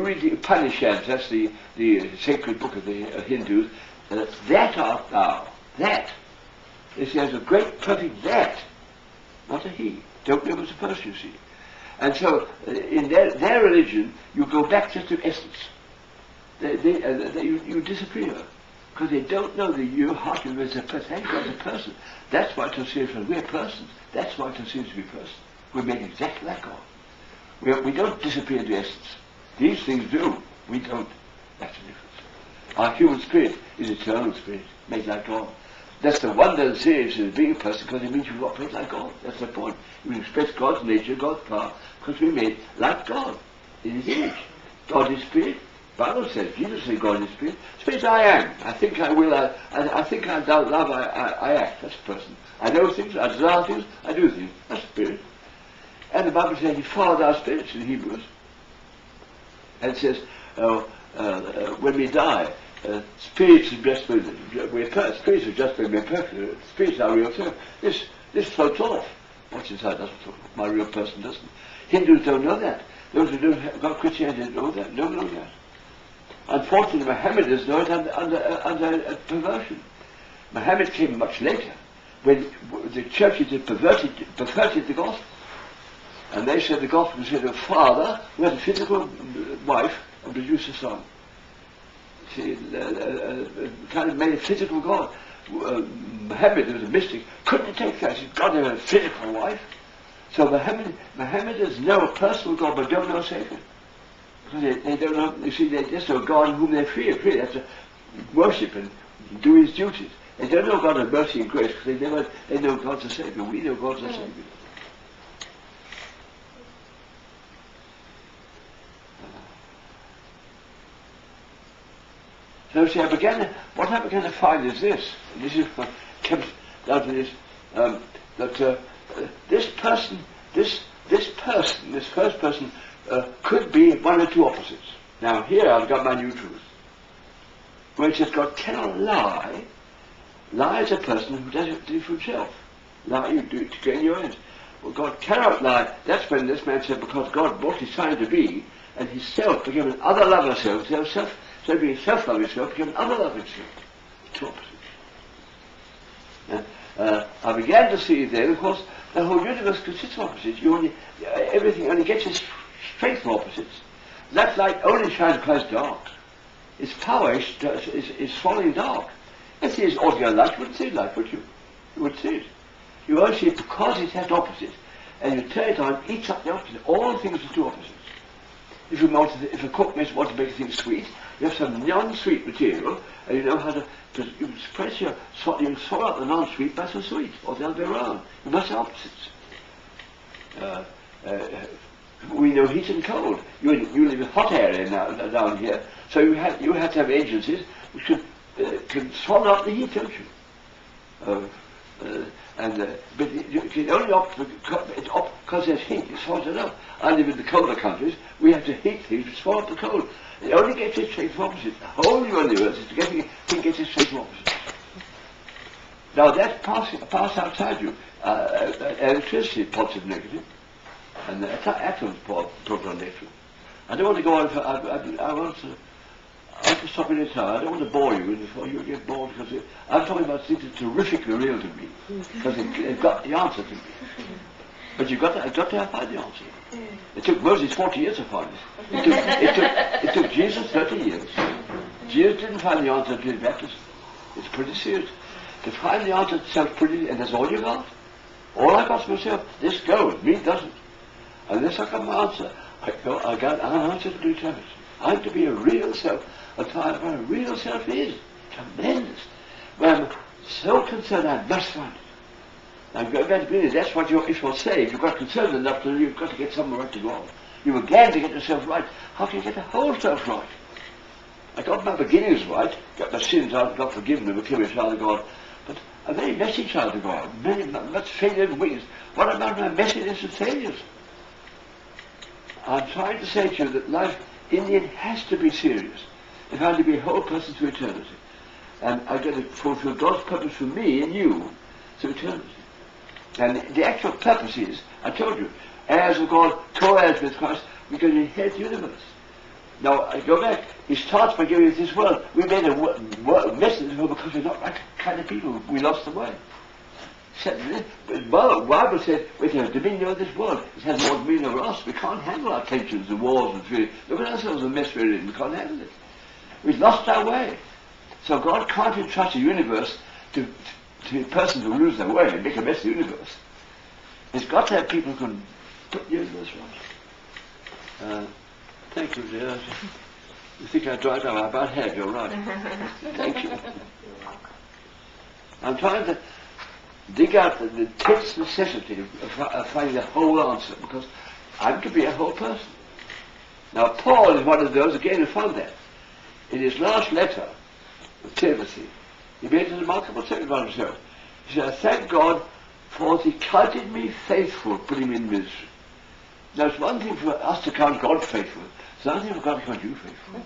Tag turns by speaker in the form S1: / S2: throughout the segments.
S1: you read the Upanishads, that's the sacred book of the Hindus, that art thou. That. There's a great perfect that, not a he. Don't know as a person, you see. And so, in their religion, you go back just to essence. You disappear. Because they don't know that your heart is a person. Thank God, as a person. That's why to see we're persons. That's why to see us to be persons. We're made exactly like God. We don't disappear into essence. These things do. We don't. That's the difference. Our human spirit is eternal spirit, made like God. That's the wonder and seriousness of being a person, because it means you operate like God. That's the point. You express God's nature, God's power, because we're made like God in His image. God is spirit. Bible says, Jesus says God is spirit. Spirit I am. I think I will. I think I don't love. I act. That's a person. I know things. I desire things. I do things. That's spirit. And the Bible says He followed our spirits in Hebrews. And it says, when we die, spirits are just spirits are just when we're perfect. Spirits are real self. This floats off. What's inside doesn't float off. My real person doesn't. Hindus don't know that. Those who don't have got Christianity don't know that. Don't know that. Unfortunately, Mohammedans know it under perversion. Mohammed came much later, when the churches had perverted the gospel. And they said the gospel said a father who had a physical wife and produced a son. See, kind of made a physical God. Muhammad, who was a mystic, couldn't take that. He said, God had a physical wife. So Mohammedans know a personal God, but don't know a Savior. Because they don't know, you see, they just know God in whom they fear. They have to worship and do His duties. They don't know God of mercy and grace, because they know God's a Savior. We know God's a Savior. So see, what I began to find is this, and this is what comes down to this, that this first person, could be one or two opposites. Now here I've got my new truth, where it says God cannot lie. Lie is a person who does it for himself. Lie, you do it to gain your ends. Well, God cannot lie. That's when this man said, because God brought His Son to be, and His self became an other lover self. So being self-loving self became an other loving self. Two opposites. And I began to see then, of course, the whole universe consists of opposites. Everything only gets its strength from opposites. That light only shines because dark. Its power is swallowing dark. If it is ordinary light, you wouldn't see light, would you? You would see it. You only see it because it has opposites. And you turn it on, it eats up the opposite. All things are two opposites. If a cook wants to make things sweet, you have some non-sweet material, and you know how to express you swallow out the non-sweet by some sweet, or the other way around. You must have opposites. We know heat and cold. You live in a hot area down here, so you have to have agencies which can swallow up the heat, don't you? But you can only because there's heat, it swallows it up. I live in the colder countries, we have to heat things to swallow up the cold. It only gets its strength from opposites. The whole universe is getting its strength from opposites. Now that's pass outside you. Electricity is positive, negative, and the atoms proton, negative. I don't want to go on. I want to stop in this time. I don't want to bore you before you get bored, because I'm talking about things that are terrifically real to me, because they've got the answer to me. But I've got to find the answer. It took Moses 40 years to find it. It took Jesus 30 years. Jesus didn't find the answer to his baptism. It's pretty serious. To find the answer sounds pretty, and that's all you got. All I got for myself, this goes, me doesn't. Unless I got my answer, I got an answer to eternity. I'm to be a real self. I'll find what a real self is. Tremendous. When I'm so concerned, I must find it. I'm going to be, that's what if you're saved, you've got concerned enough to you've got to get somewhere right to go on. You began to get yourself right. How can you get the whole self right? I got my beginnings right, got my sins out, got forgiven, and became a child of God. But a very messy child of God, much failure and weakness. What about my messiness and failures? I'm trying to say to you that life in the end has to be serious. If I'm to be a whole person to eternity. And I'm going to fulfill God's purpose for me and you to eternity. And the actual purpose is, I told you, heirs of God, co-heirs with Christ, we're going to inherit the universe. Now, I go back. He starts by giving us this world. We made a mess of this world because we're not right kind of people. We lost the way. The Bible said we can have dominion over this world. It has more dominion over us. We can't handle our tensions and wars and fear. Look at ourselves, the mess we're in. We can't handle it. We've lost our way. So God can't entrust the universe to persons who lose their way and make a mess of the universe. He's got to have people who can put the universe right. Thank you, dear. You think I dried up? I about have. You're right. Thank you. I'm trying to dig out the intense necessity of finding the whole answer, because I'm to be a whole person. Now, Paul is one of those, again, who found that. In his last letter, Timothy, he made a remarkable statement about himself. He said, I thank God for he counted me faithful, putting me in ministry. Now, it's one thing for us to count God faithful. It's another thing for God to count you faithful.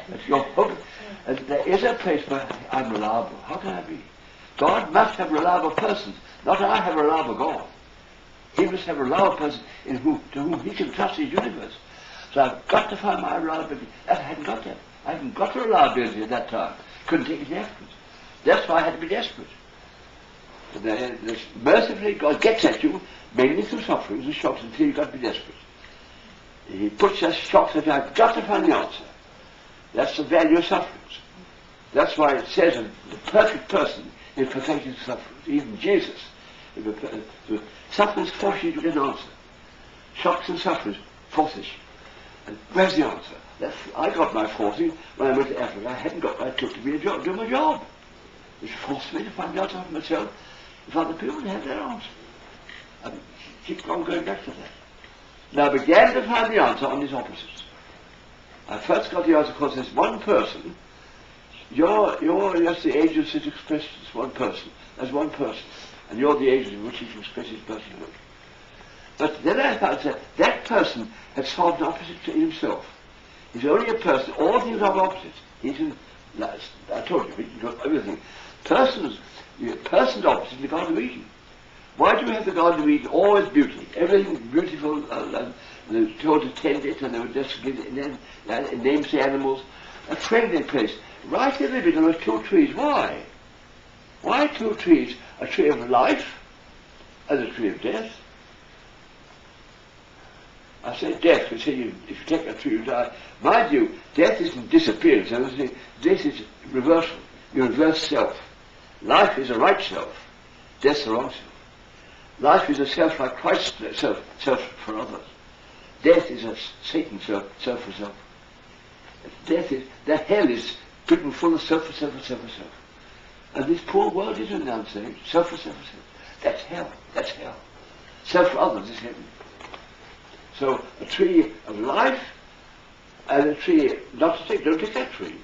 S1: That's your hope. And there is a place where I'm reliable. How can I be? God must have reliable persons. Not I have a reliable God. He must have a reliable person to whom he can trust his universe. So I've got to find my reliability. That I hadn't got that. I hadn't got the reliability at that time. Couldn't take it afterwards. That's why I had to be desperate. And then, mercifully, God gets at you, mainly through sufferings and shocks, until you've got to be desperate. He puts us shocks that I've got to find the answer. That's the value of sufferings. That's why it says the perfect person is perfected sufferings. Even Jesus. Sufferings force you to get an answer. Shocks and sufferings force you. And where's the answer? I got my forcing when I went to Africa. I hadn't got what I took to be a job, do my job. It forced me to find the answer for myself. If other people had their answer. I keep on going back to that. Now I began to find the answer on these opposites. I first got the answer because there's one person. You're just the agent that expresses one person. There's one person. And you're the agent in which he can express his personhood. But then I found that person had solved an opposite to himself. He's only a person. All things are opposites. I told you, he can do everything. Person's opposite is the Garden of Eden. Why do we have the Garden of Eden? Always beauty. Everything beautiful. They were told to tend it, and they would just give it, and then names the animals. A friendly place. Right in the middle of two trees. Why? Why two trees? A tree of life and a tree of death. I say death, we say if you take a tree, you die. Mind you, death isn't disappearance. This is reversal. You reverse self. Life is a right self. Death's the wrong self. Life is a self like Christ's self for others. Death is a Satan's self for self. The hell is written full of self for self for self for self. And this poor world isn't unsaved. Self for self for self. That's hell. That's hell. Self for others is heaven. So a tree of life and a tree not to take. Don't take that tree.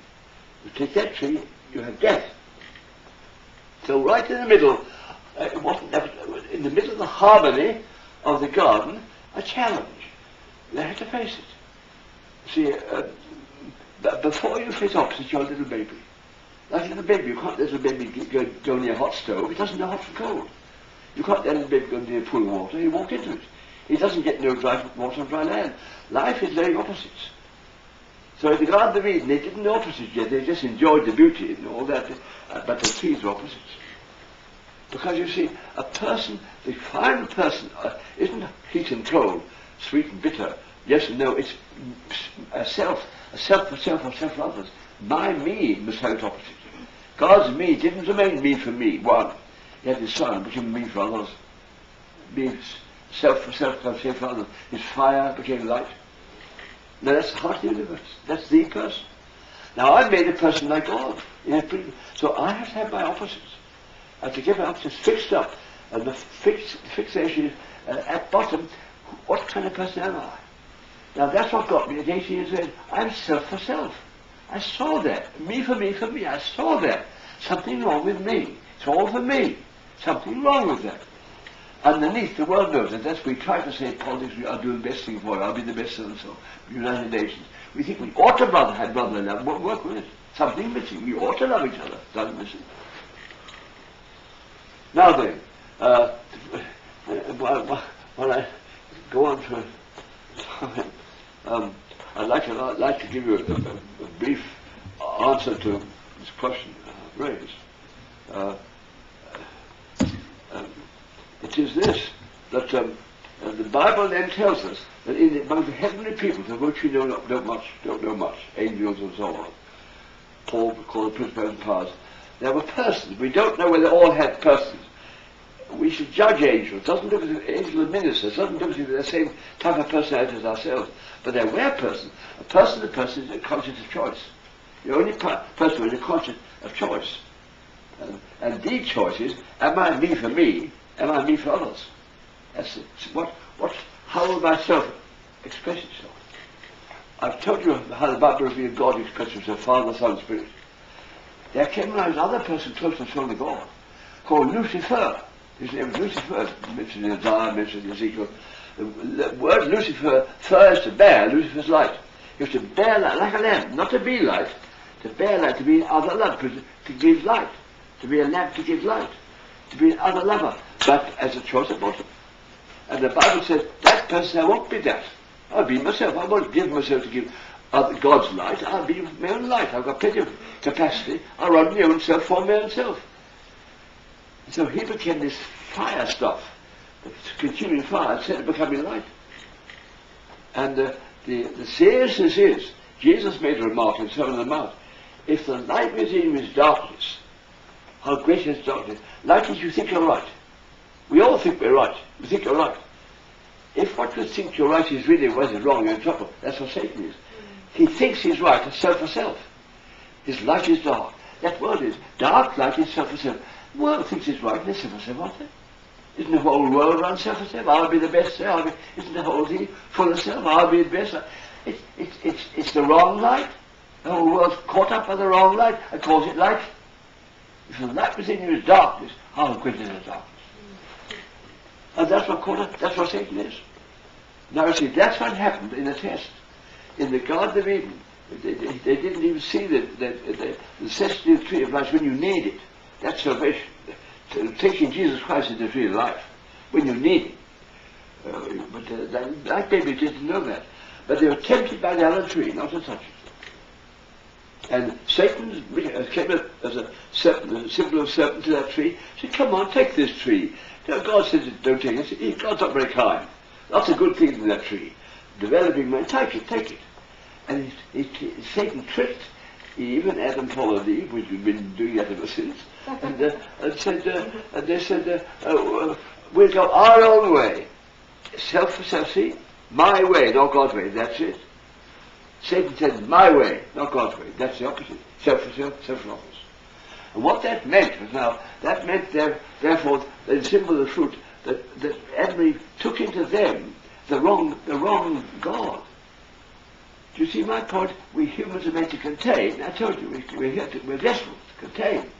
S1: You take that tree, you have death. So right in the middle, in the middle of the harmony of the garden, a challenge. They had to face it. See, before you face opposites, you're a little baby. Like a little baby, you can't let a baby go near a hot stove. It doesn't know hot from cold. You can't let a baby go near a pool of water. You walk into it. He doesn't get no dry water on dry land. Life is very opposites. So in the Garden of Eden, they didn't know opposites yet. They just enjoyed the beauty and all that. But the trees were opposites. Because you see, a person, the final person, isn't heat and cold, sweet and bitter. Yes and no. It's a self for self or self for others. My me must have its opposite. God's me didn't remain me for me, one. He had his son, became me for others. Being self for self for others. His fire became light. Now that's the heart of the universe. That's the person. Now I've made a person like God. So I have to have my opposites. I have to get my opposites fixed up. And the fixation is at bottom, what kind of person am I? Now that's what got me at 18 years old. I'm self for self. I saw that. Me for me for me. I saw that. Something wrong with me. It's all for me. Something wrong with that. Underneath, the world knows it. That's we try to say politics, we are doing the best thing for it. I'll be the best so-and-so. United Nations. We think we ought to have brotherly love. Won't work with it. Something missing. We ought to love each other. Something missing. Now then, while I go on for I'd like to give you a brief answer to this question raised. It is this, that the Bible then tells us that among the heavenly people, of which we don't know much, angels and so on, Paul called the principalities and powers, there were persons. We don't know whether all had persons. We should judge angels. It doesn't look as if angels are ministers. It doesn't look as if they're the same type of personality as ourselves. But there were persons. A person is a conscious of choice. The only person is a conscious of choice. And the choice is, am I me for me? Am I me for others? That's it. How will myself express itself? I've told you how the Bible reveals God expresses himself, Father, Son, Spirit. There came along another person close to the throne of God, called Lucifer. His name was Lucifer, mentioned in Isaiah, mentioned in Ezekiel. The word Lucifer refers to bear, Lucifer's light. He was to bear light, like a lamp, not to be light, to bear light, to be other lamp, to give light, to be a lamp to give light, to be another lover, but as a choice of bottom. And the Bible says, that person, I won't be that. I'll be myself. I won't give myself to give God's light. I'll be my own light. I've got plenty of capacity. I'll run my own self for my own self. And so he became this fire stuff, this consuming fire, instead of becoming light. And the seriousness is, Jesus made a remark in Sermon on the Mount, if the light within you is darkness, how great is darkness? Light is you think you're right. We all think we're right. We think you're right. If what you think you're right is really what is wrong, you're in trouble. That's what Satan is. He thinks he's right, it's self for self. His light is dark. That word is dark light is self for self. The world thinks it's right, and it's self for self, aren't they? Isn't the whole world run self for self? I'll be the best there. Isn't the whole thing full of self? I'll be the best. It's the wrong light. The whole world's caught up by the wrong light and calls it light. If the light within you is darkness, how great is the darkness? And that's what Satan is. Now you see, that's what happened in the test. In the Garden of Eden, they didn't even see the sensitive tree of life when you need it. That's salvation. Taking Jesus Christ is the tree of life. When you need it. But that baby didn't know that. But they were tempted by the other tree, not to touch it. And Satan came up as a serpent, a symbol of serpent to that tree. He said, come on, take this tree. God says, don't take it. God's not very kind. Lots of good things in that tree. Developing man, take it. And Satan tricked Eve and Adam followed Eve, which we've been doing that ever since. And they said, we'll go our own way. Self for self, see? My way, not God's way. That's it. Satan said, my way, not God's way. That's the opposite. Self for self, self for others. And what that meant was therefore, the symbol of the fruit, that Adam and Eve took into them the wrong God. Do you see my point? We humans are meant to contain. I told you, we're vessels to contain.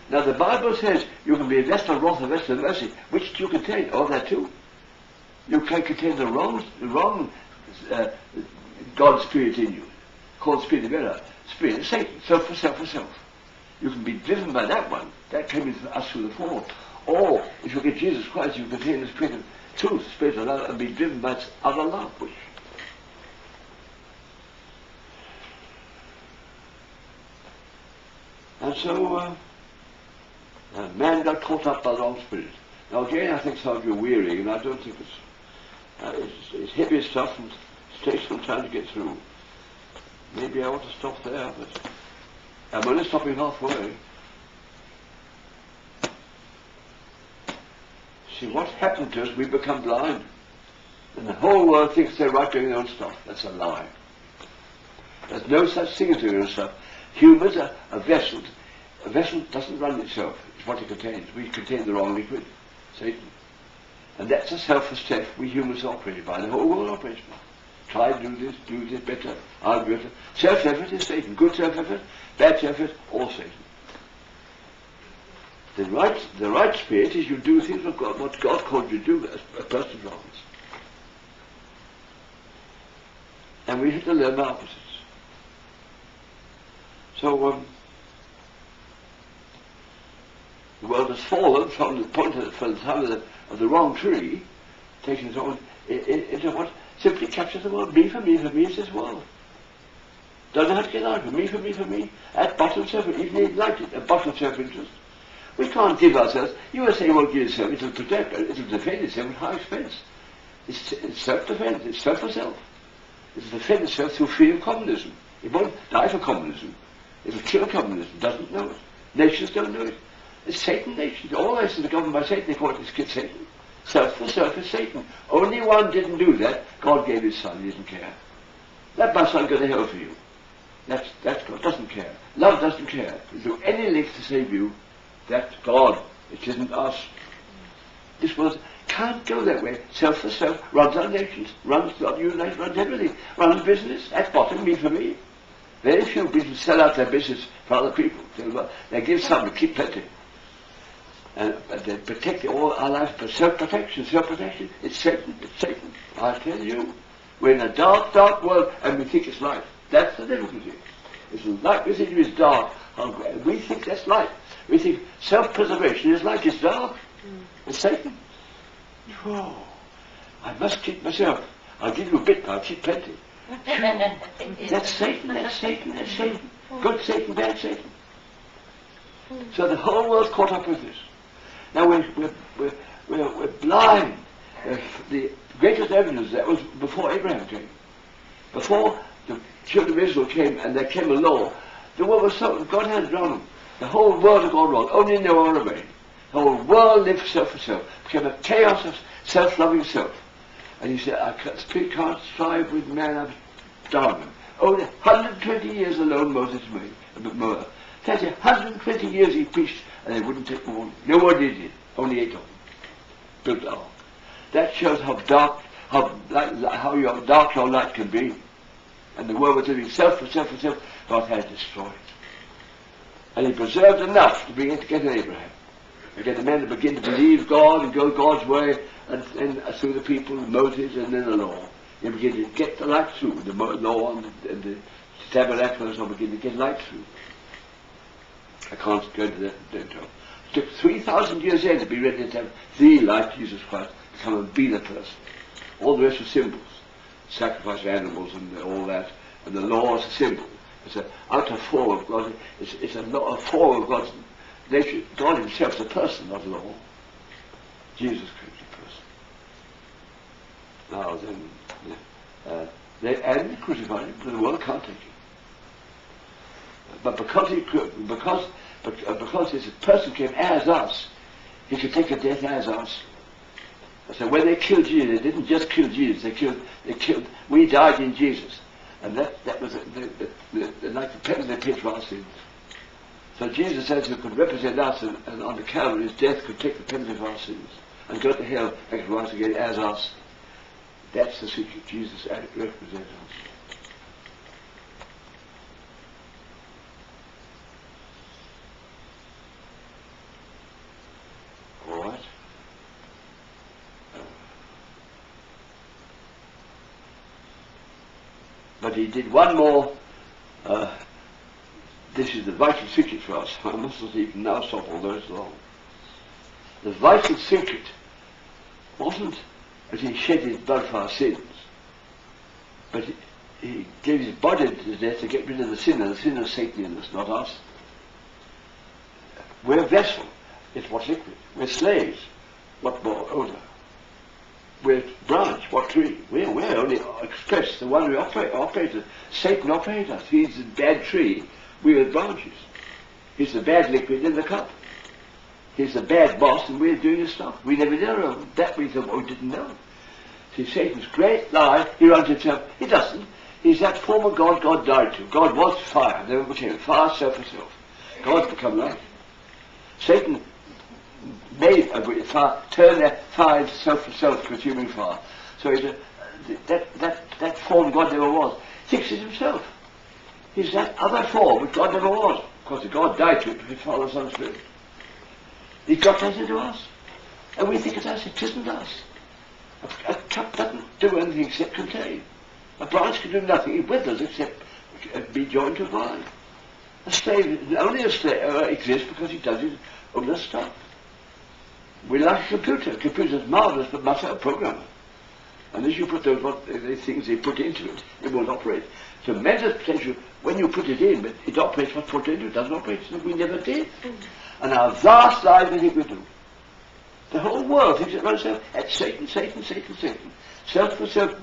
S1: Now the Bible says you can be a vessel of wrath, a vessel of mercy. Which do you contain? Oh, that too. You can contain the wrong God spirit in you, called spirit of error, spirit of Satan, self for self for self. You can be driven by that one. That came into us through the fall. Or, if you get Jesus Christ, you contain the spirit of truth, spirit of love, and be driven by its other love. And so, man got caught up by the wrong spirit. Now again, I think some of you are weary, and I don't think it's heavy stuff, and it takes some time to get through. Maybe I ought to stop there, but I'm only stopping halfway. See, what's happened to us, we become blind. And the whole world thinks they're right doing their own stuff. That's a lie. There's no such thing as doing their own stuff. Humans are a vessel. A vessel doesn't run itself. It's what it contains. We contain the wrong liquid, Satan. And that's a self-esteem we humans are operated by. The whole world operates by. Try to do this better, I'll do better. Self-effort is Satan. Good self-effort, bad self-effort, all Satan. The right spirit is you do things what God called you to do as a person of wrongs. And we have to learn the opposites. So the world has fallen from the point of the wrong tree, taking its own. into what simply captures the world. Me for me is this world. Don't know how to get out of it. Me for me. At bottom self-interest, even enlightened, at bottom self-interest. We can't give ourselves. You will say, well, give yourself, it'll protect, it'll defend itself at high expense. It's self-defense, it's self for self. It'll defend itself through freedom of communism. It won't die for communism. It'll kill communism, doesn't know it. Nations don't know it. It's Satan nations. All this is governed by Satan. They call it Satan. Self for self is Satan. Only one didn't do that. God gave his son. He didn't care. Let my son go to hell for you. That's God. Doesn't care. Love doesn't care. He'll do any length to save you. That's God. It isn't us. This world can't go that way. Self for self runs our nations, runs our united, runs everything. Runs business. At bottom, me for me. Very few people sell out their business for other people. They give some to keep plenty. And they protect all our lives, but self-protection, it's Satan, I tell you. We're in a dark, dark world, and we think it's light. That's the difficulty. It's light we think is dark, and we think that's light. We think self-preservation is light, it's dark. It's Satan. Oh, I must keep myself. I'll give you a bit, I'll keep plenty. That's Satan. Good Satan, bad Satan. So the whole world's caught up with this. Now we're blind. The greatest evidence that was before Abraham came. Before the children of Israel came and there came a law, the world was so, God had drawn them. The whole world had gone wrong. Only Noah remained. The whole world lived self for self. Became a chaos of self-loving self. And he said, I can't strive with man, I've done. Only 120 years alone Moses made, a bit more. 120 years he preached, and they wouldn't take more. No one did it. Only 8 of them built the ark. That shows how dark, how your dark your light can be. And the world was living self for self for self. God had destroyed. And he preserved enough to begin to get an Abraham. To get the men to begin to believe God and go God's way, and through the people, Moses, and then the law. They begin to get the light through. The law and the tabernacle and so begin to get light through. I can't go into that detail. It took 3,000 years then to be ready to have the light, Jesus Christ, to come and be the person. All the rest are symbols. Sacrifice of animals and all that. And the law is a symbol. It's an outer form of God. It's a form of God's nature. God himself is a person, not a law. Jesus Christ is a person. Now then, they crucified him, but the world can't take him. But because this person came as us, he could take a death as us. So when they killed Jesus, they didn't just kill Jesus, they killed, we died in Jesus. And that was like the penalty they paid for our sins. So Jesus says he could represent us, and on the Calvary his death could take the penalty of our sins and go to hell and rise again as us. That's the secret. Jesus represents us. But he did one more, this is the vital secret for us. I mustn't even now stop, although it's long. The vital secret wasn't that he shed his blood for our sins, but he gave his body to death to get rid of the sin, and the sin is Satan in us, not us. We're a vessel, it's what's liquid. We're slaves, what more odor. We're branch, what tree? We're only express the one we operated. Satan operates us. He's the bad tree, we're the branches. He's the bad liquid in the cup. He's the bad boss and we're doing his stuff. We never know that we didn't know. See, Satan's great lie, he runs himself. He doesn't. He's that form of God God died to. God was fire, never became fire, self and self. God's become light. Satan made a fire, turn that fire into self consuming fire. So that form God never was. Thinks it himself. He's that other form which God never was. Because God died to it, his Father, Son, Spirit. He got that into us. And we think it's us, it isn't us. A cup doesn't do anything except contain. A branch can do nothing with us except be joined to a vine. A slave, only a slave exists because he does his own stuff. We're like a computer. A computer's marvelous, but must have a programmer. Unless you put the things they put into it, it won't operate. Tremendous potential when you put it in, but it operates what's put into it. It doesn't operate. So we never did. And our vast lives, I think we do. The whole world thinks it runs itself at Satan, Satan, Satan, Satan. Self for self,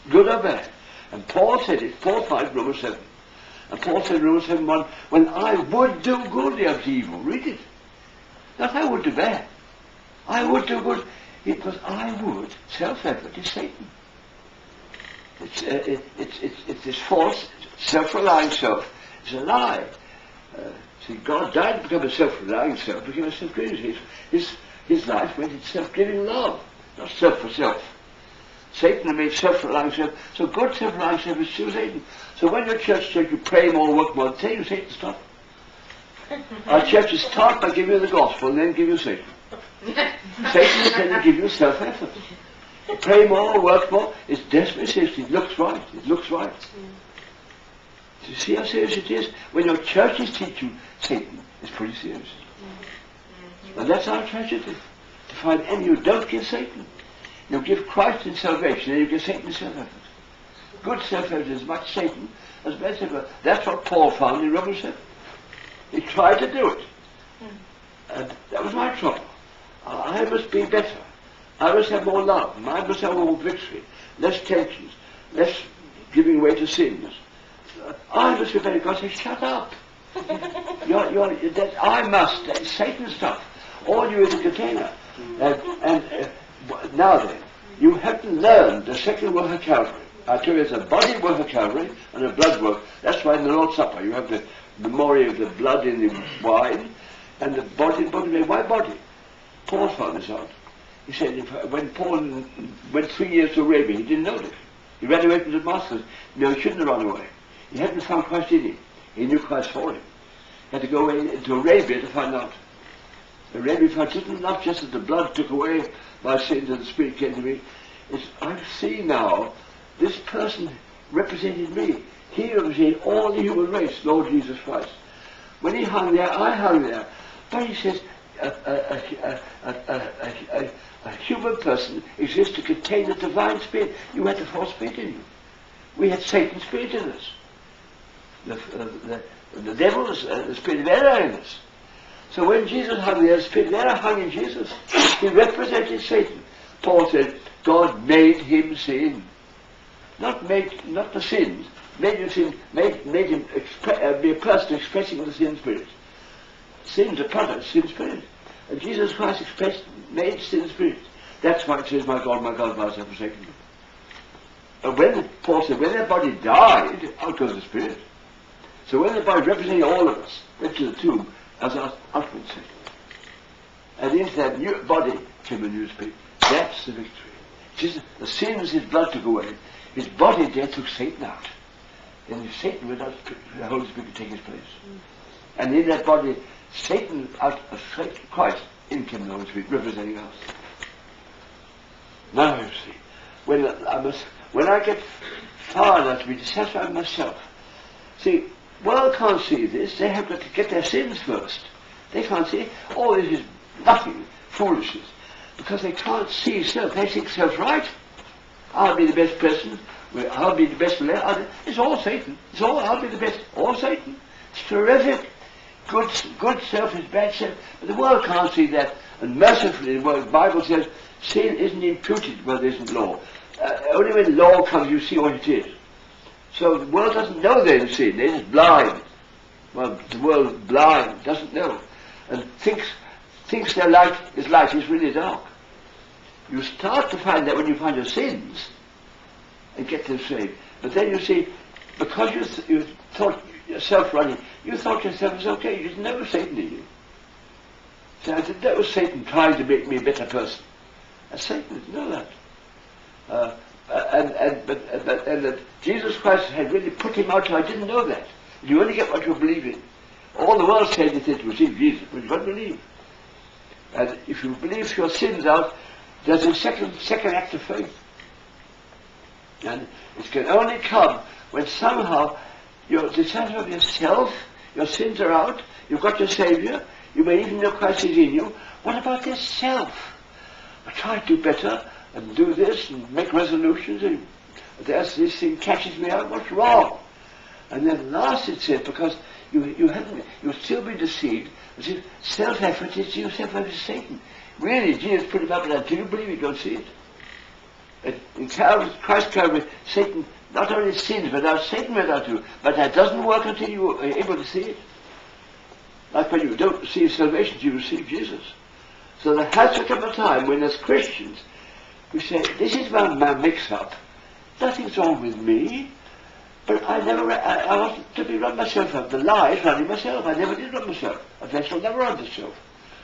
S1: good or bad. And Paul said it, Paul 5, Romans 7. And Paul said in Romans 7:1, when I would do good, they have evil. Read it. Not I would do bad. I would do good. Because I would, self-effort is Satan. It's this false, self-relying self. It's a lie. See, God died to become a self-relying self, became a self-giving. His life went in self-giving love, not self for self. Satan made self-relying self, so good self-relying self is still Satan. So when your church says you pray more, work more, tell you Satan stuff. Our church is taught by giving you the gospel and then give you Satan. Satan is going to give you self-effort. Pray more, work more, it's desperately serious. It looks right. It looks right. Do you see how serious it is? When your churches teach you Satan, it's pretty serious. And that's our tragedy. To find any who don't give Satan. You give Christ in salvation and you give Satan in self-effort. Good self-effort is as much Satan as bad self-effort. That's what Paul found in Romans 7. He tried to do it. And that was my trouble. I must be better. I must have more love. I must have more victory. Less tensions. Less giving way to sins. I must be better. God says, shut up. I must. That's Satan's stuff. All you is a container. Now then, you haven't learned the second work of Calvary. I tell you, there's a body work of Calvary and a blood work. That's why in the Lord's Supper you have the memory of the blood in the wine and the body. Why body? Paul found this out. He said when Paul went 3 years to Arabia, he didn't know this. He ran away from Damascus. No, he shouldn't have run away. He hadn't found Christ in him. He knew Christ for him. He had to go into Arabia to find out. Arabia found it not just that the blood took away my sins and the Spirit came to me. I see now this person represented me. He represented all the human race, Lord Jesus Christ. When he hung there, I hung there. But he says, a human person exists to contain the divine spirit. You had the false spirit in you. We had Satan's spirit in us. The devil's the spirit of error in us. So when Jesus hung there, the spirit of error hung in Jesus. He represented Satan. Paul said, God made him sin. Not the sins. Made him sin. Made him be a person expressing the sin spirit. Sin's a product, sin spirit. And Jesus Christ made sin spirit. That's why it says, my God, why hast thou forsaken me? And when Paul said, when their body died, out goes the spirit. So when the body representing all of us went to the tomb as our ultimate sin. And into that new body came a new spirit. That's the victory. Jesus, the sins his blood took away. His body there took Satan out. Then if Satan went out, the Holy Spirit could take his place. And in that body, Satan out of Christ, in came the Holy Spirit, representing us. Now you see, when I get far enough to be dissatisfied with myself, see, world can't see this. They have got to get their sins first. They can't see, all this is nothing, foolishness, because they can't see self. They think self right. I'll be the best person. I'll be the best. It's all Satan. It's all. I'll be the best. All Satan. It's terrific. Good self is bad self. But the world can't see that. And mercifully, the Bible says sin isn't imputed where there isn't law. Only when law comes, you see what it is. So the world doesn't know they're in sin. They're just blind. Well, the world blind doesn't know, and thinks their life is light. It's really dark. You start to find that when you find your sins and get them saved. But then you see, because you thought yourself running, you thought yourself was okay. You didn't know Satan, did you? So I said, that was Satan trying to make me a better person. And Satan didn't know that. And that Jesus Christ had really put him out, so I didn't know that. You only get what you believe in. All the world says it is to receive Jesus, but you've got to believe. And if you believe your sins out, there's a second act of faith. And it can only come when somehow you're dissatisfied with yourself, your sins are out, you've got your Saviour, you may even know Christ is in you. What about this self? I try to do better, and do this and make resolutions, and this thing catches me out, what's wrong? And then last it said, because you'll still be deceived, as if self-effort is you, self-effort is Satan. Really, Jesus put it up and until you believe it, don't see it. In Christ Calvary, Satan not only sins, but now Satan went out too. But that doesn't work until you are able to see it. Like when you don't receive salvation, you receive Jesus. So there has to come a time when as Christians, we say, this is my mix-up. Nothing's wrong with me. But I want to be run myself up. The lie is running myself. I never did run myself. A vessel never runs itself.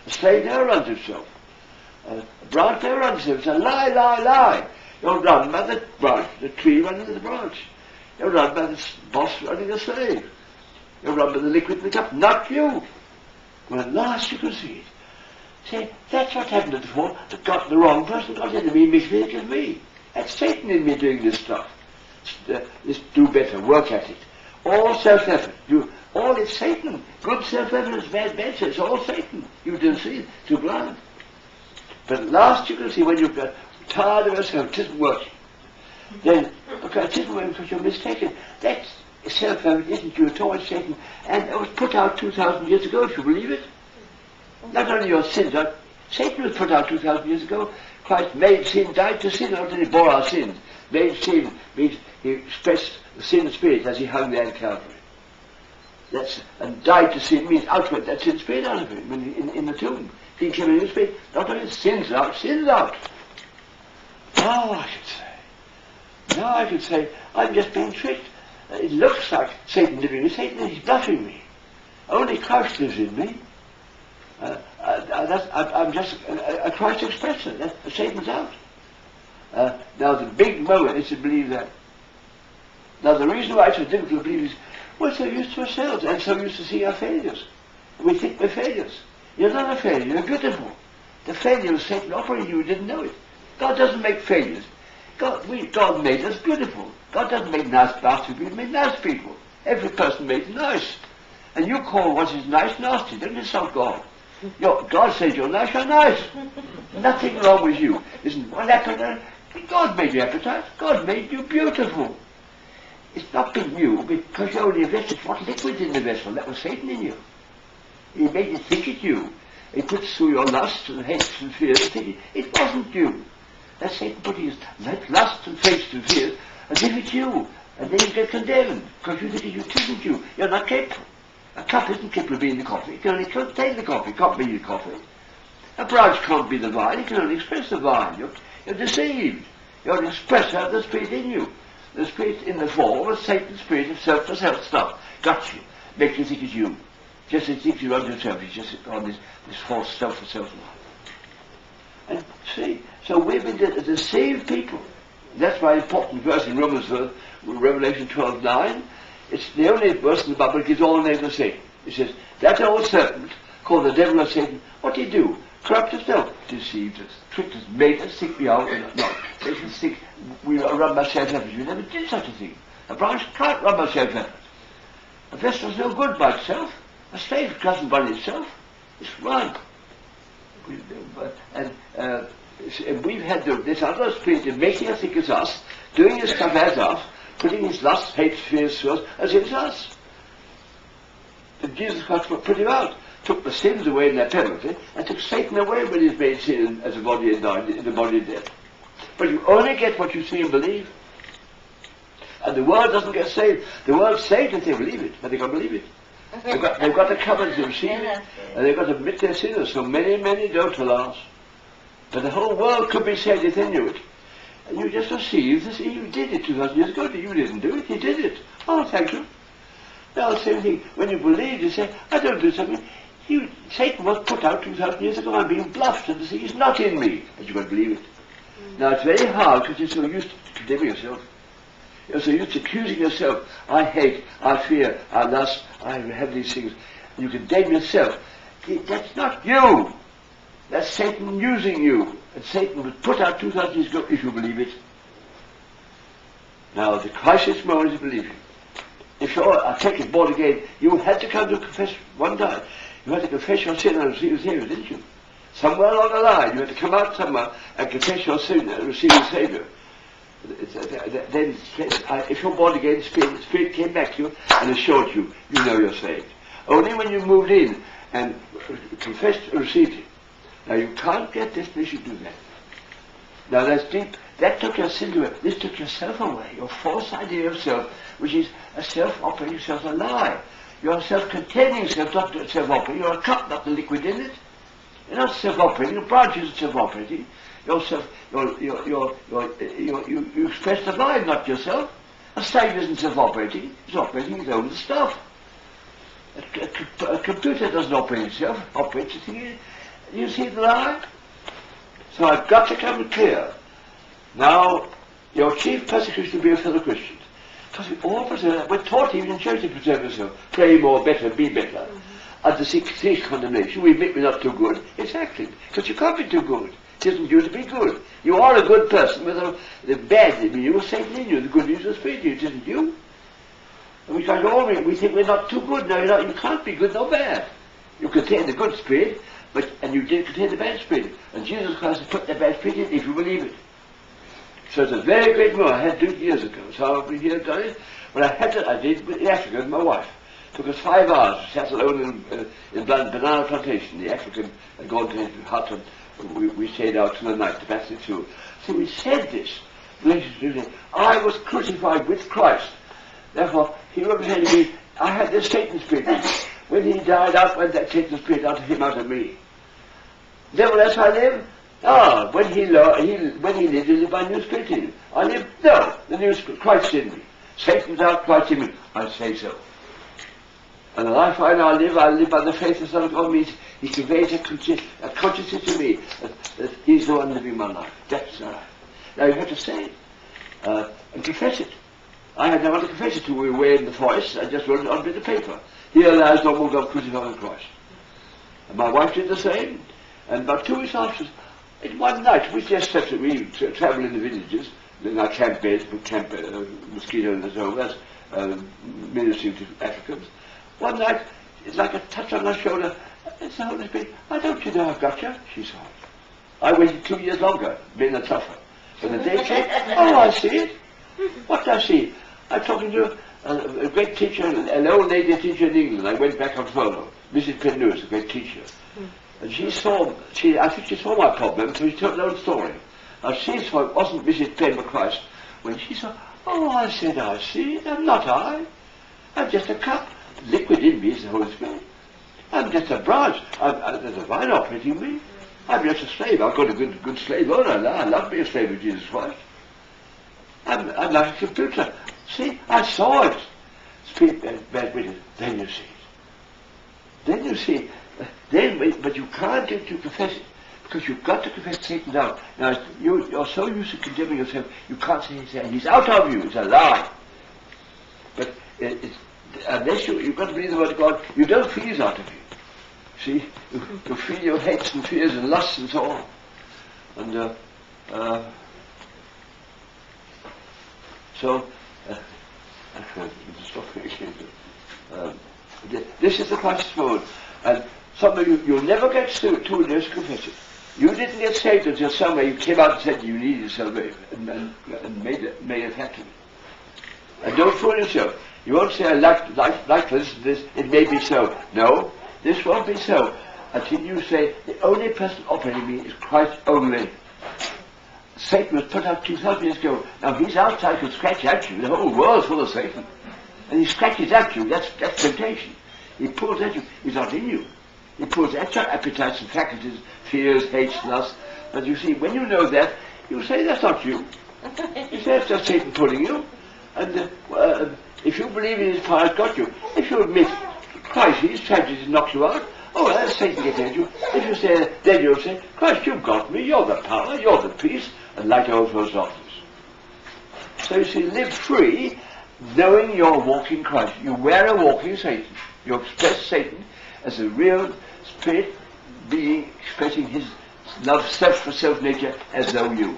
S1: A slave never runs itself. A branch never runs itself. It's a lie, lie, lie. You're run by the branch, the tree running the branch. You're run by the boss running the slave. You're run by the liquid in the cup, not you. When at last you can see it. Say, that's what happened at the fall. The wrong person got into me, makes me think of me. That's Satan in me doing this stuff. This do better, work at it. All self-effort. All is Satan. Good self-effort is bad, it's all Satan. You didn't see it, too blind. But at last you can see when you've got tired of yourself, it isn't working. Then, okay, it isn't working because you're mistaken. That self-effort isn't you at all, it's Satan. And it was put out 2,000 years ago, if you believe it. Not only your sins, Satan was put out 2,000 years ago. Christ made sin, died to sin, not only bore our sins. Made sin means he expressed the sin spirit as he hung there in Calvary. And died to sin means outward that sin spirit out of him in the tomb. He came in his spirit, not only sins out, sins out. Now I could say, I'm just being tricked. It looks like Satan living in Satan, he's bluffing me. Only Christ lives in me. I'm just a Christ expression. Satan's out. Now the big moment is to believe that. Now the reason why it's so difficult to believe is we're so used to ourselves and so used to see our failures. We think we're failures. You're not a failure, you're beautiful. The failure of Satan operating you didn't know it. God doesn't make failures. God made us beautiful. God doesn't make nice people, He made nice people. Every person made nice. And you call what is nice nasty. Don't insult God. God says you're nice, you're nice. Nothing wrong with you. Isn't one appetite? God made your appetite. God made you beautiful. It's not been you because you only invested what liquid in the vessel. That was Satan in you. He made you think it's you. He puts through your lusts and hates and fears and thinking it wasn't you. That's Satan putting his lust and hates and fears as if it's you. And then you get condemned because you think it isn't you. You're not capable. A cup isn't capable of being the coffee. It can only contain the coffee. It can't be the coffee. A branch can't be the vine. It can only express the vine. You're deceived. You're an expresser of the spirit in you. The spirit in the form of Satan's spirit of self-to-self stuff. Got you. Makes you think it's you. Just as it thinks you run yourself. It's just on this false self-to-self life. And see, so we've been deceived people. That's why important verse in Revelation 12:9. It's the only verse in the Bible that gives all the names of Satan. It says, that old serpent, called the devil or Satan, what did he do? Corrupt himself, deceived us, tricked us, made us think we are not. Made us think we run by self-effort. We never did such a thing. A branch can't run by self-effort. A vessel's no good by itself. A slave doesn't run itself. It's run. And we've had this other spirit making us think it's us, doing his stuff as us, putting his lust, hate, fears to us as it's us. And Jesus Christ put him out, took the sins away in their penalty, and took Satan away when he's made sin as a body and died in the body of death. But you only get what you see and believe. And the world doesn't get saved. The world's saved if they believe it, but they can't believe it. They've got the covenant to receive it, and they've got to admit their sinners. So many don't, alas. But the whole world could be saved if they knew it. And you just receive this. You did it 2,000 years ago. You didn't do it. He did it. Oh, thank you. Now, the same thing. When you believe, you say, I don't do something. Satan was put out 2,000 years ago. I'm being bluffed and he's not in me. But you've got to believe it. Now, it's very hard because you're so used to condemning yourself. You're so used to accusing yourself. I hate, I fear, I lust, I have these things. And you condemn yourself. That's not you. That's Satan using you. And Satan was put out 2,000 years ago, if you believe it. Now, the crisis moment is believing. If you're taken born again, you had to come to confess one time. You had to confess your sin and receive His Savior, didn't you? Somewhere along the line, you had to come out somewhere and confess your sin and receive the Saviour. Then, if you're born again, the Spirit came back to you and assured you, you know you're saved. Only when you moved in and confessed and received it. Now you can't get this unless you do that. Now that's deep. That took your sin away. This took yourself away. Your false idea of self, which is a self-operating self, a lie. You're a self-containing self, not self-operating. You're a cup, not the liquid in it. You're not self-operating. The branch isn't self-operating. You express the mind, not yourself. A slave isn't self-operating. It's operating its own stuff. A computer doesn't operate itself. Operates the thing. You see the line? So I've got to come clear. Now, your chief persecution will be a fellow Christian. Because we all preserve, we're taught even in church to preserve yourself. Pray more, better, be better. And to seek condemnation, we admit we're not too good. Exactly. Because you can't be too good. It isn't you to be good. You are a good person, whether the bad in you or Satan in you. The good news is spirit in you. It isn't you. And we think we're not too good. No, you're not. You can't be good nor bad. You contain the good spirit, and you did contain the bad spirit. And Jesus Christ has put the bad spirit in if you believe it. So it's a very great move. I had to do it years ago. So I've been here done it. When I had it, I did in Africa with my wife. It took us 5 hours. We sat alone in banana plantation. The African had gone to his hut and we stayed out till the night, to Battersea 2. So we said this. I was crucified with Christ. Therefore, he represented me. I had the Satan spirit. When he died, out went that Satan spirit out of him, out of me. Nevertheless, I live. When he lived, he lived by new spirit in him. I live. No, the new spirit, Christ in me. Satan's out, Christ in me. I say so. And the life I now live, I live by the faith of the Son of God. Means he conveys a consciousness to me that he's the one living my life. That's right. Now you have to say it and confess it. I had no one to confess it to. We were away in the forest. I just wrote it on a bit of paper. Here lies no more God crucified on the cross. And my wife did the same. And about 2 weeks after, in one night, we just slept. We travel in the villages, in our camp beds, mosquito in the zone. That's ministering to Africans. One night, it's like a touch on my shoulder. It's the Holy Spirit. I don't you know I've got you? She saw it. I waited 2 years longer, being a tougher. When the day came, I see it. What do I see? I'm talking to a great teacher, an old lady teacher in England. I went back on furlough. Mrs. Pennews, a great teacher. And she saw, I think she saw my problem, so she told her own story. Now she saw it wasn't Mrs. Penn McChrist. When she saw, I said, I see it. I'm not I. I'm just a cup. Liquid in me is the Holy Spirit. I'm just a branch. There's a vine operating me. I'm just a slave. I've got a good slave owner. I love being a slave of Jesus Christ. I'm like a computer. See, I saw it. Spirit, bad witness. Then you see it. Then you see it. But you can't get to confess it. Because you've got to confess Satan out. Now, you're so used to condemning yourself, you can't say he's out of you. It's a lie. But unless you've got to believe the word of God, you don't feel he's out of you. See, you feel your hates and fears and lusts and so on. And this is the crisis mode. And some of you'll never get too near to confess it. You didn't get saved until somewhere you came out and said you needed salvation and made it happen. And don't fool yourself. You won't say, I like this, it may be so. No, this won't be so until you say, the only person operating me is Christ only. Satan was put out 2,000 years ago. Now he's outside, can scratch at you. The whole world's full of Satan. And he scratches at you. That's temptation. He pulls at you. He's not in you. He pulls at your appetites and faculties, fears, hates, lusts. But you see, when you know that, you say, that's not you. You say, it's just Satan pulling you. And if you believe in his power has got you, if you admit Christ, he's trying to knock you out, that's Satan getting at you. If you say, then you'll say, Christ, you've got me, you're the power, you're the peace, and light over those darkness. So you see, live free, knowing you're walking Christ. You wear a walking Satan. You express Satan as a real spirit being expressing his love, self nature as though you.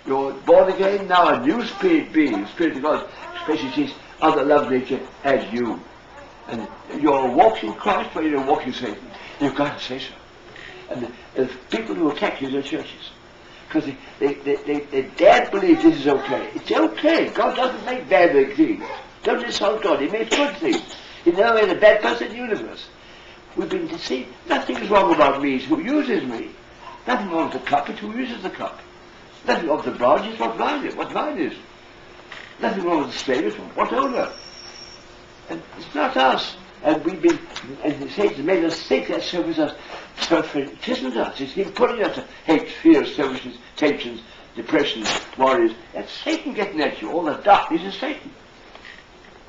S1: You're born again, now a new spirit being, Spirit of God, expresses his other love nature as you. And you're walking Christ, but you're walking Satan. You've got to say so. And the people who attack you are churches. Because they daren't believe this is okay. It's okay. God doesn't make bad things. Don't insult God. He makes good things. He never made a bad person in the universe. We've been deceived. Nothing's wrong about me. It's who uses me. Nothing wrong with the cup. It's who uses the cup. Nothing wrong with the branch. It's what vine is. What vine is. Nothing wrong with the slave. It's what owner. And it's not us. And we've been, and Satan made us think that service us. So it isn't us. It's him putting us to hate, fear, selfishness, tensions, depression, worries. That's Satan getting at you. All the darkness is Satan.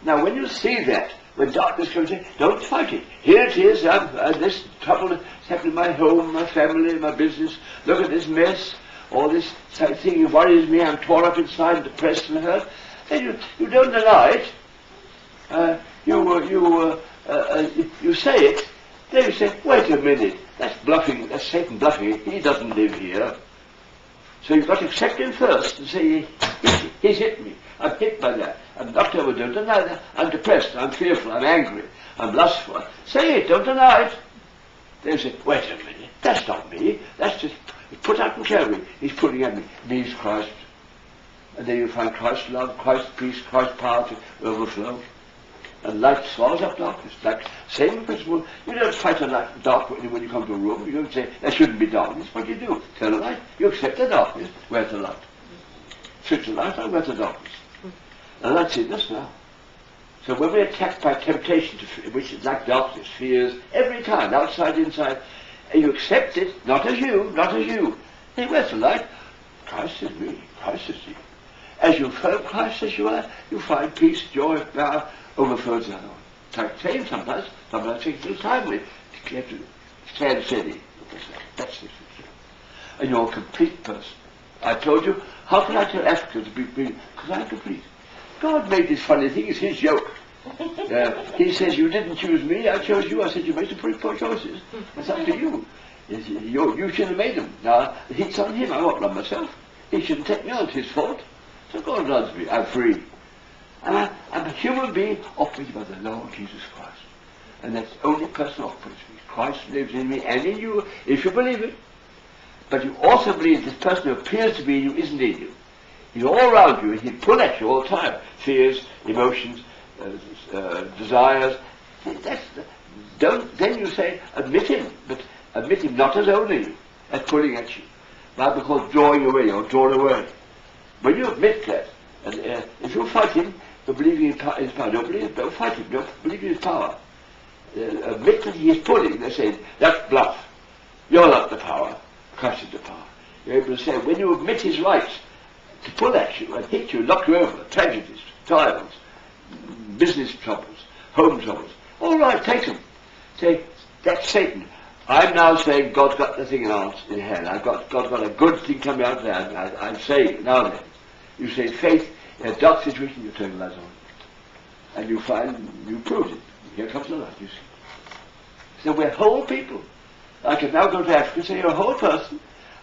S1: Now when you see that, when darkness comes in, don't fight it. Here it is, this trouble that's happened in my home, my family, my business. Look at this mess. All this thing worries me. I'm torn up inside, depressed and hurt. Then you don't deny it. You say it. Then you say, wait a minute. That's bluffing. That's Satan bluffing. He doesn't live here. So you've got to accept him first and say, he's hit me. I'm hit by that. I'm knocked over. Don't deny that. I'm depressed. I'm fearful. I'm angry. I'm lustful. Say it. Don't deny it. Then you say, wait a minute. That's not me. That's just put out in Calvary. He's putting at me. Me's Christ. And then you find Christ's love, Christ's peace, Christ's power to overflow. And light swallows up darkness. Like, same principle. You don't fight a dark when you come to a room. You don't say, there shouldn't be darkness. What do you do? Turn the light. You accept the darkness. Where's the light? Switch the light on, where's the darkness? And that's in us now. So when we're attacked by temptation, which is like darkness, fears, every time, outside, inside, and you accept it, not as you. Hey, where's the light? Christ is me. Christ is you. As you affirm Christ as you are, you find peace, joy, power, overflows the other one. It's like saying sometimes it takes a little time with you have to stand steady. That's it. And you're a complete person. I told you, how can I tell Africa to be because I'm complete. God made this funny thing, it's his yoke. He says, you didn't choose me, I chose you. I said, you made some pretty poor choices. It's up to you. You should have made them. Now, the heat's on him, I won't love myself. He shouldn't take me on, it's his fault. So God loves me, I'm free. And I'm a human being operated by the Lord Jesus Christ. And that's the only person operates me. Christ lives in me and in you, if you believe it. But you also believe this person who appears to be in you isn't in you. He's all around you, and he'll pull at you all the time. Fears, emotions, desires. Then you say, admit him, but admit him not as owning you, as pulling at you. Might be called drawing away or drawn away. When you admit that, and if you fight him, you're believing in his power. Don't fight him, don't believe in his power. Admit that he is pulling. They say, that's bluff. You're not the power. Christ is the power. You're able to say, when you admit his rights to pull at you and hit you, knock you over, tragedies, trials, business troubles, home troubles, all right, take them. Say, that's Satan. I'm now saying God's got the thing in hand. God's got a good thing coming out there. I'm saying now then. You say faith in a dark situation, you turn the light on. And you find, you proved it. Here comes the light, you see. So we're whole people. I can now go to Africa and say you're a whole person.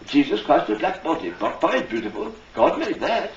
S1: Jesus Christ, a black body. But beautiful. God made that.